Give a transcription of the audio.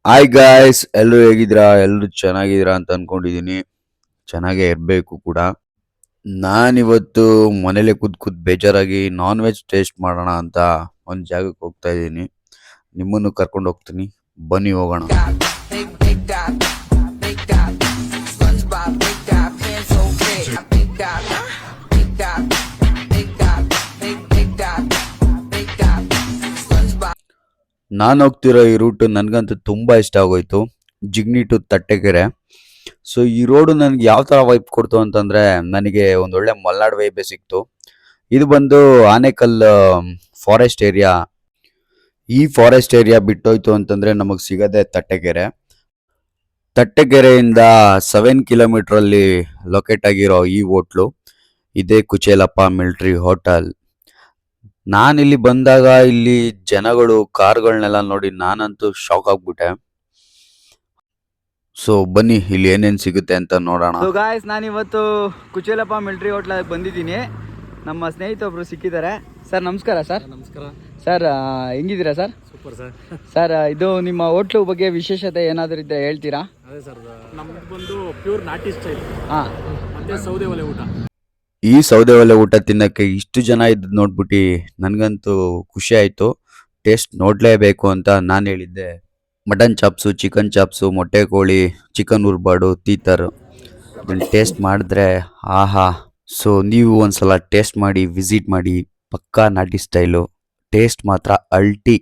Hi guys, ಎಲ್ಲರೂ ಹೇಗಿದ್ದೀರಾ? ಎಲ್ಲರೂ ಚೆನ್ನಾಗಿದ್ದೀರಾ ಅಂತ ಅನ್ಕೊಂಡಿದ್ದೀನಿ. ಚೆನ್ನಾಗೇ ಇರಬೇಕು ಕೂಡ. ನಾನಿವತ್ತು ಮನೇಲೆ ಕೂತ್ ಬೇಜಾರಾಗಿ ನಾನ್ ವೆಜ್ ಟೇಸ್ಟ್ ಮಾಡೋಣ ಅಂತ ಒಂದು ಜಾಗಕ್ಕೆ ಹೋಗ್ತಾ ಇದ್ದೀನಿ. ನಿಮ್ಮನ್ನು ಕರ್ಕೊಂಡು ಹೋಗ್ತೀನಿ, ಬನ್ನಿ ಹೋಗೋಣ. ನಾನು ಹೋಗ್ತಿರೋ ಈ ರೂಟ್ ನನಗಂತೂ ತುಂಬ ಇಷ್ಟ ಆಗೋಯ್ತು. ಜಿಗ್ನಿ ಟು ತಟ್ಟೆಕೆರೆ. ಸೊ ಈ ರೋಡು ನನಗೆ ಯಾವ ಥರ ವೈಬ್ ಕೊಡ್ತು ಅಂತಂದರೆ, ನನಗೆ ಒಂದೊಳ್ಳೆ ಮಲ್ನಾಡ್ ವೈಬೇ ಸಿಕ್ತು. ಇದು ಬಂದು ಆನೇಕಲ್ ಫಾರೆಸ್ಟ್ ಏರಿಯಾ. ಈ ಫಾರೆಸ್ಟ್ ಏರಿಯಾ ಬಿಟ್ಟೋಯ್ತು ಅಂತಂದರೆ ನಮಗೆ ಸಿಗೋದೆ ತಟ್ಟೆಕೆರೆ. ತಟ್ಟೆಕೆರೆಯಿಂದ 7 ಕಿಲೋಮೀಟ್ರಲ್ಲಿ ಲೊಕೇಟ್ ಆಗಿರೋ ಈ ಹೋಟ್ಲು ಇದೇ ಕುಚೇಲಪ್ಪ ಮಿಲ್ಟ್ರಿ ಹೋಟೆಲ್. ನಾನಿಲ್ಲಿ ಬಂದಾಗ ಇಲ್ಲಿ ಜನಗಳು ಕಾರ್ಗಳನ್ನೆಲ್ಲ ನೋಡಿ ನಾನಂತೂ ಶಾಕ್ ಆಗ್ಬಿಟ್ಟೆ. ಸೊ ಬನ್ನಿ ಇಲ್ಲಿ ಏನೇನು ಸಿಗುತ್ತೆ ಅಂತ ನೋಡೋಣ. ಸೊ ಗಾಯ್ಸ್, ನಾನಿವತ್ತು ಕುಚೇಲಪ್ಪ ಮಿಲ್ಟ್ರಿ ಹೋಟ್ಲಿಗೆ ಬಂದಿದ್ದೀನಿ. ನಮ್ಮ ಸ್ನೇಹಿತೊಬ್ರು ಸಿಕ್ಕಿದ್ದಾರೆ. ಸರ್ ನಮಸ್ಕಾರ. ಸರ್ ನಮಸ್ಕಾರ ಸರ್, ಹೆಂಗಿದ್ದೀರಾ ಸರ್? Super sir. ಸರ್, ಇದು ನಿಮ್ಮ ಹೋಟ್ಲು ಬಗ್ಗೆ ವಿಶೇಷತೆ ಏನಾದರೂ ಇದ್ದರೆ ಹೇಳ್ತೀರಾ? ಅದೇ ಸರ್, ನಮ್ದು ಬಂದು ಪ್ಯೂರ್ ನಾಟಿ ಸ್ಟೈಲ್ ಹಾಂ, ಮತ್ತೆ ಸೌದೆ ಒಲೆ ಊಟ. ಈ ಸೌದೆ ಒಲೆ ಊಟ ತಿನ್ನಕ್ಕೆ ಇಷ್ಟು ಜನ ಇದ್ದು ನೋಡ್ಬಿಟ್ಟು ನನಗಂತೂ ಖುಷಿ ಆಯಿತು. ಟೇಸ್ಟ್ ನೋಡಲೇಬೇಕು ಅಂತ ನಾನು ಹೇಳಿದ್ದೆ. ಮಟನ್ ಚಾಪ್ಸು, ಚಿಕನ್ ಚಾಪ್ಸು, ಮೊಟ್ಟೆ ಕೋಳಿ, ಚಿಕನ್ ಉರ್ಬಾಡು, ತೀತರ್ ಇದನ್ನು ಟೇಸ್ಟ್ ಮಾಡಿದ್ರೆ ಆಹಾ. ಸೊ ನೀವು ಒಂದ್ಸಲ ಟೇಸ್ಟ್ ಮಾಡಿ, ವಿಸಿಟ್ ಮಾಡಿ. ಪಕ್ಕಾ ನಾಟಿ ಸ್ಟೈಲು, ಟೇಸ್ಟ್ ಮಾತ್ರ ಅಲ್ಟಿ.